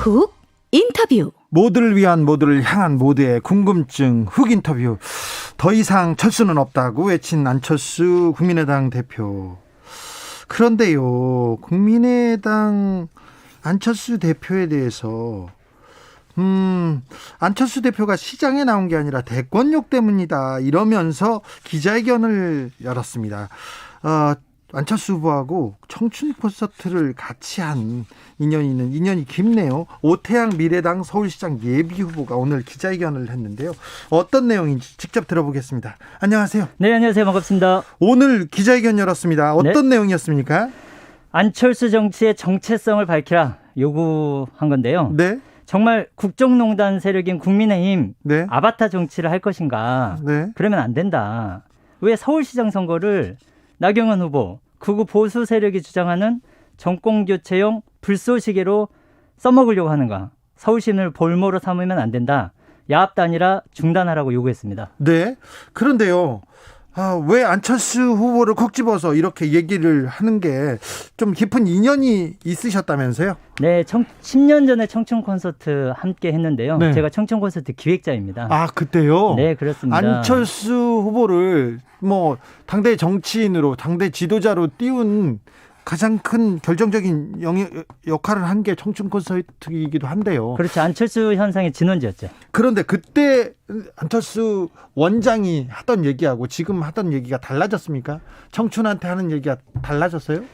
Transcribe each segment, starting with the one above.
훅 인터뷰. 모두를 위한, 모두를 향한 모두의 궁금증 훅 인터뷰. 더 이상 철수는 없다고 외친 안철수 국민의당 대표. 그런데요, 국민의당 안철수 대표에 대해서 안철수 대표가 시장에 나온 게 아니라 대권욕 때문이다 이러면서 기자회견을 열었습니다. 안철수 후보하고 청춘 콘서트를 같이 한 인연이 깊네요. 오태양 미래당 서울시장 예비 후보가 오늘 기자회견을 했는데요. 어떤 내용인지 직접 들어보겠습니다. 안녕하세요. 네, 안녕하세요. 반갑습니다. 오늘 기자회견 열었습니다. 어떤 내용이었습니까? 안철수 정치의 정체성을 밝히라 요구한 건데요. 네. 정말 국정농단 세력인 국민의힘 네. 아바타 정치를 할 것인가? 네. 그러면 안 된다. 왜 서울시장 선거를 나경원 후보, 극우 보수 세력이 주장하는 정권교체용 불쏘시개로 써먹으려고 하는가? 서울시민을 볼모로 삼으면 안 된다. 야합도 아니라 중단하라고 요구했습니다. 네. 그런데요, 왜 안철수 후보를 콕 집어서 이렇게 얘기를 하는 게 좀 깊은 인연이 있으셨다면서요? 네, 10년 전에 청춘 콘서트 함께 했는데요. 네. 제가 청춘 콘서트 기획자입니다. 아, 그때요? 네, 그렇습니다. 안철수 후보를 당대 정치인으로, 당대 지도자로 띄운 가장 큰 결정적인 역할을 한 게 청춘 콘서트이기도 한데요. 그렇죠. 안철수 현상의 진원지였죠. 그런데 그때 안철수 원장이 하던 얘기하고 지금 하던 얘기가 달라졌습니까? 청춘한테 하는 얘기가 달라졌어요?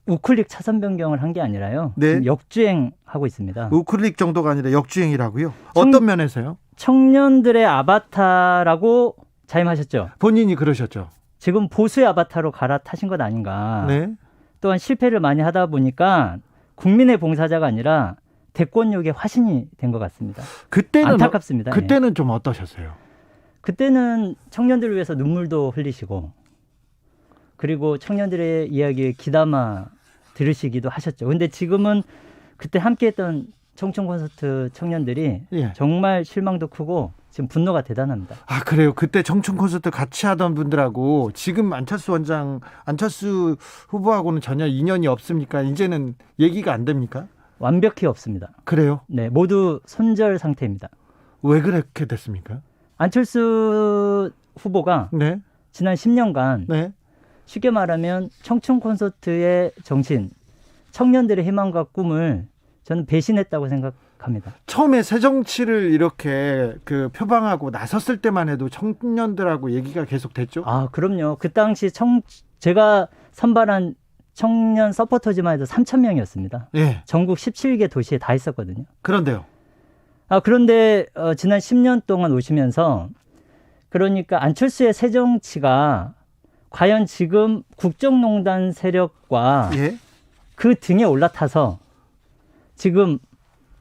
우클릭 차선 변경을 한 게 아니라요. 네. 역주행하고 있습니다. 우클릭 정도가 아니라 역주행이라고요? 어떤 면에서요? 청년들의 아바타라고 자임하셨죠. 본인이 그러셨죠. 지금 보수의 아바타로 갈아타신 것 아닌가. 네. 또한 실패를 많이 하다 보니까 국민의 봉사자가 아니라 대권욕의 화신이 된 것 같습니다. 그때는 안타깝습니다. 그때는 좀 어떠셨어요? 그때는 청년들을 위해서 눈물도 흘리시고 그리고 청년들의 이야기에 귀담아 들으시기도 하셨죠. 근데 지금은 그때 함께했던 청춘 콘서트 청년들이 예. 정말 실망도 크고 지금 분노가 대단합니다. 아, 그래요? 그때 청춘 콘서트 같이 하던 분들하고 지금 안철수 후보하고는 전혀 인연이 없습니까? 이제는 얘기가 안 됩니까? 완벽히 없습니다. 그래요? 네, 모두 손절 상태입니다. 왜 그렇게 됐습니까? 안철수 후보가 네. 지난 10년간 네. 쉽게 말하면 청춘 콘서트의 정신, 청년들의 희망과 꿈을 저는 배신했다고 생각합니다. 처음에 새정치를 이렇게 표방하고 나섰을 때만 해도 청년들하고 얘기가 계속 됐죠? 아, 그럼요. 그 당시 제가 선발한 청년 서포터즈만 해도 3,000명이었습니다. 예. 전국 17개 도시에 다 있었거든요. 그런데요? 그런데 지난 10년 동안 오시면서 그러니까 안철수의 새정치가 과연 지금 국정농단 세력과 예. 그 등에 올라타서 지금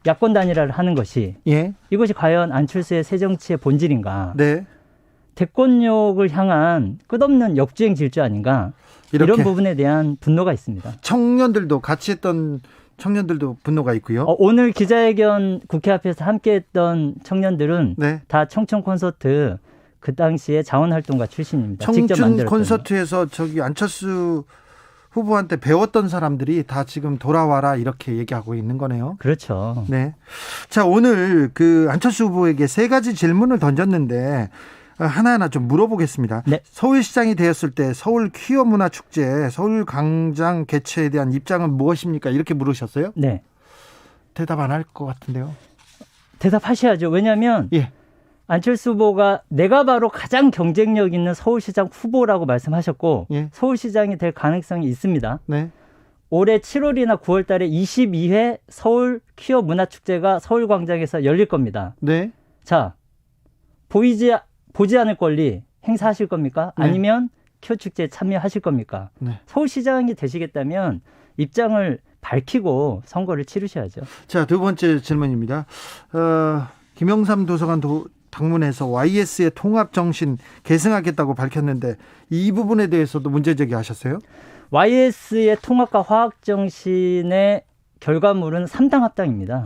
야권 단일화를 하는 것이 예. 이것이 과연 안철수의 새정치의 본질인가? 네. 대권욕을 향한 끝없는 역주행 질주 아닌가? 이런 부분에 대한 분노가 있습니다. 청년들도 같이 했던 청년들도 분노가 있고요. 오늘 기자회견 국회 앞에서 함께했던 청년들은 네. 다 청춘 콘서트 그 당시에 자원활동가 출신입니다. 직접 청춘 만들었거든요. 콘서트에서 안철수 후보한테 배웠던 사람들이 다 지금 돌아와라 이렇게 얘기하고 있는 거네요. 그렇죠. 네. 자, 오늘 안철수 후보에게 세 가지 질문을 던졌는데 하나하나 좀 물어보겠습니다. 네. 서울시장이 되었을 때 서울 퀴어 문화 축제, 서울 광장 개최에 대한 입장은 무엇입니까? 이렇게 물으셨어요? 네. 대답 안 할 것 같은데요. 대답하셔야죠. 왜냐하면 예. 안철수 후보가 내가 바로 가장 경쟁력 있는 서울시장 후보라고 말씀하셨고 예. 서울시장이 될 가능성이 있습니다. 네. 올해 7월이나 9월 달에 22회 서울 퀴어 문화축제가 서울광장에서 열릴 겁니다. 네. 자, 보지 않을 권리 행사하실 겁니까? 네. 아니면 퀴어 축제에 참여하실 겁니까? 네. 서울시장이 되시겠다면 입장을 밝히고 선거를 치르셔야죠. 자, 두 번째 질문입니다. 김영삼 도서관 방문해서 YS의 통합정신 계승하겠다고 밝혔는데 이 부분에 대해서도 문제제기하셨어요? YS의 통합과 화학정신의 결과물은 3당 합당입니다.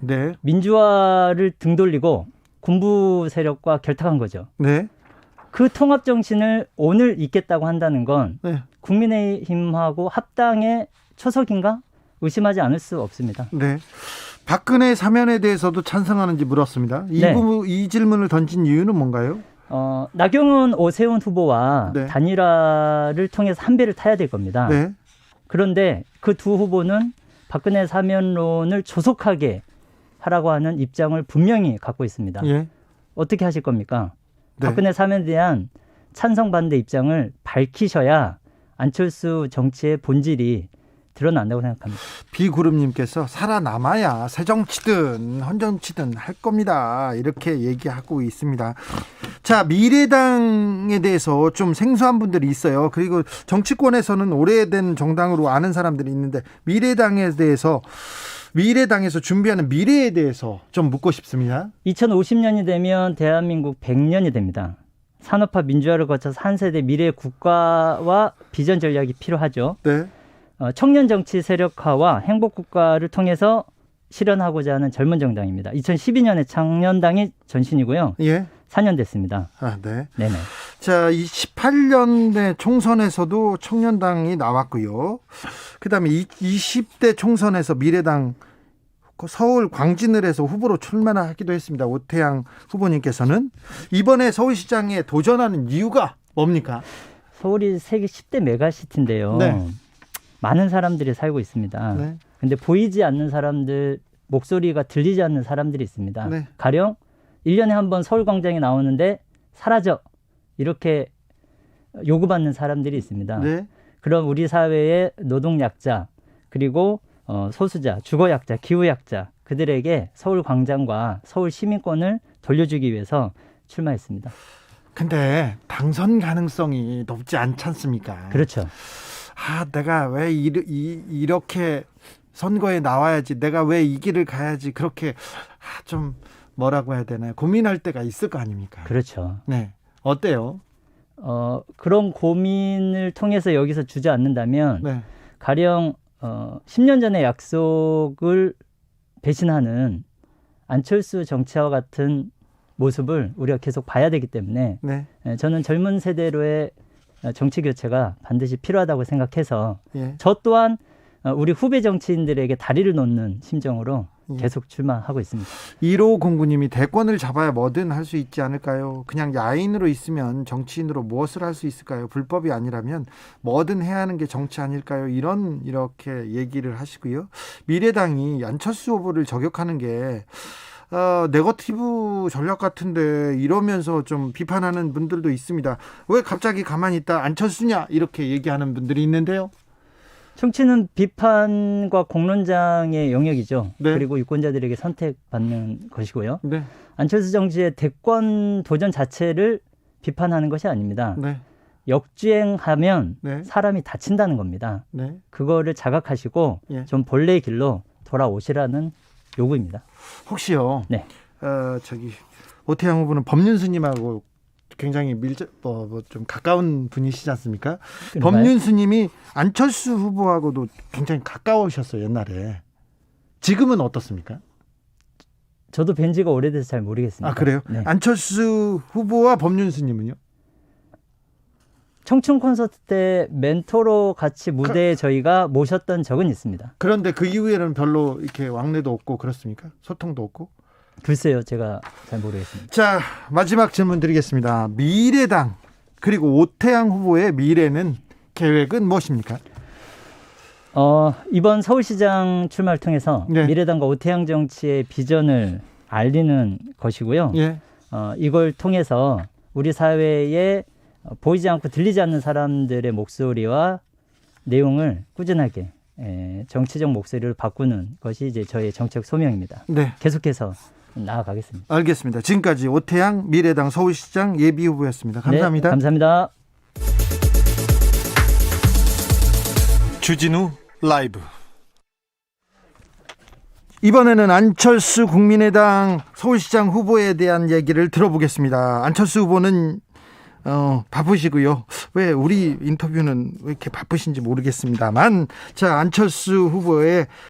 네. 민주화를 등돌리고 군부 세력과 결탁한 거죠. 네. 그 통합정신을 오늘 잇겠다고 한다는 건 네. 국민의힘하고 합당의 초석인가? 의심하지 않을 수 없습니다. 네. 박근혜 사면에 대해서도 찬성하는지 물었습니다. 네. 이 질문을 던진 이유는 뭔가요? 나경원, 오세훈 후보와 네. 단일화를 통해서 한 배를 타야 될 겁니다. 네. 그런데 그 두 후보는 박근혜 사면론을 조속하게 하라고 하는 입장을 분명히 갖고 있습니다. 예. 어떻게 하실 겁니까? 네. 박근혜 사면에 대한 찬성 반대 입장을 밝히셔야 안철수 정치의 본질이 드러난다고 생각합니다. 비구름님께서 살아남아야 새정치든 헌정치든 할 겁니다. 이렇게 얘기하고 있습니다. 자, 미래당에 대해서 좀 생소한 분들이 있어요. 그리고 정치권에서는 오래된 정당으로 아는 사람들이 있는데 미래당에서 준비하는 미래에 대해서 좀 묻고 싶습니다. 2050년이 되면 대한민국 100년이 됩니다. 산업화 민주화를 거쳐서 한 세대 미래 국가와 비전 전략이 필요하죠. 네. 청년 정치 세력화와 행복 국가를 통해서 실현하고자 하는 젊은 정당입니다. 2012년에 청년당이 전신이고요. 예. 4년 됐습니다. 네. 네네. 자, 이 18년대 총선에서도 청년당이 나왔고요. 그다음에 20대 총선에서 미래당 서울 광진을 해서 후보로 출마를 하기도 했습니다. 오태양 후보님께서는 이번에 서울시장에 도전하는 이유가 뭡니까? 서울이 세계 10대 메가시티인데요. 네. 많은 사람들이 살고 있습니다. 네. 근데 보이지 않는 사람들, 목소리가 들리지 않는 사람들이 있습니다. 네. 가령 1년에 한 번 서울광장에 나오는데 사라져. 이렇게 요구받는 사람들이 있습니다. 네. 그럼 우리 사회의 노동약자, 그리고 소수자, 주거약자, 기후약자, 그들에게 서울광장과 서울 시민권을 돌려주기 위해서 출마했습니다. 근데 당선 가능성이 높지 않지 않습니까? 그렇죠. 내가 왜 이렇게 선거에 나와야지, 내가 왜 이 길을 가야지, 그렇게 좀 뭐라고 해야 되나요? 고민할 때가 있을 거 아닙니까? 그렇죠. 네. 어때요? 그런 고민을 통해서 여기서 주저앉는다면 네. 가령 10년 전의 약속을 배신하는 안철수 정치와 같은 모습을 우리가 계속 봐야 되기 때문에 네. 저는 젊은 세대로의 정치 교체가 반드시 필요하다고 생각해서 예. 저 또한 우리 후배 정치인들에게 다리를 놓는 심정으로 계속 출마하고 있습니다. 1509님이 대권을 잡아야 뭐든 할 수 있지 않을까요? 그냥 야인으로 있으면 정치인으로 무엇을 할 수 있을까요? 불법이 아니라면 뭐든 해야 하는 게 정치 아닐까요? 이렇게 얘기를 하시고요. 미래당이 안철수 후보를 저격하는 게 네거티브 전략 같은데 이러면서 좀 비판하는 분들도 있습니다. 왜 갑자기 가만히 있다 안철수냐 이렇게 얘기하는 분들이 있는데요. 정치는 비판과 공론장의 영역이죠. 네. 그리고 유권자들에게 선택받는 것이고요. 네. 안철수 정치의 대권 도전 자체를 비판하는 것이 아닙니다. 네. 역주행하면 네. 사람이 다친다는 겁니다. 네. 그거를 자각하시고 예. 좀 본래의 길로 돌아오시라는 요구입니다. 혹시요. 네. 오태양 후보는 법륜스님하고 굉장히 좀 가까운 분이시지 않습니까? 그런가요? 법륜스님이 안철수 후보하고도 굉장히 가까우셨어요, 옛날에. 지금은 어떻습니까? 저도 뵌 지가 오래돼서 잘 모르겠습니다. 그래요? 네. 안철수 후보와 법륜스님은요? 청춘 콘서트 때 멘토로 같이 무대에 저희가 모셨던 적은 있습니다. 그런데 그 이후에는 별로 이렇게 왕래도 없고 그렇습니까? 소통도 없고? 글쎄요, 제가 잘 모르겠습니다. 자, 마지막 질문 드리겠습니다. 미래당 그리고 오태양 후보의 미래는 계획은 무엇입니까? 이번 서울시장 출마를 통해서 네. 미래당과 오태양 정치의 비전을 알리는 것이고요. 예. 이걸 통해서 우리 사회에 보이지 않고 들리지 않는 사람들의 목소리와 내용을 꾸준하게 정치적 목소리를 바꾸는 것이 이제 저의 정책 소명입니다. 네. 계속해서 나아가겠습니다. 알겠습니다. 지금까지 오태양 미래당 서울시장 예비후보였습니다. 감사합니다. 네, 감사합니다. 주진우 라이브. 이번에는 안철수 국민의당 서울시장 후보에 대한 얘기를 들어보겠습니다. 안철수 후보는 바쁘시고요. 왜 우리 인터뷰는 왜 이렇게 바쁘신지 모르겠습니다만, 자, 안철수 후보의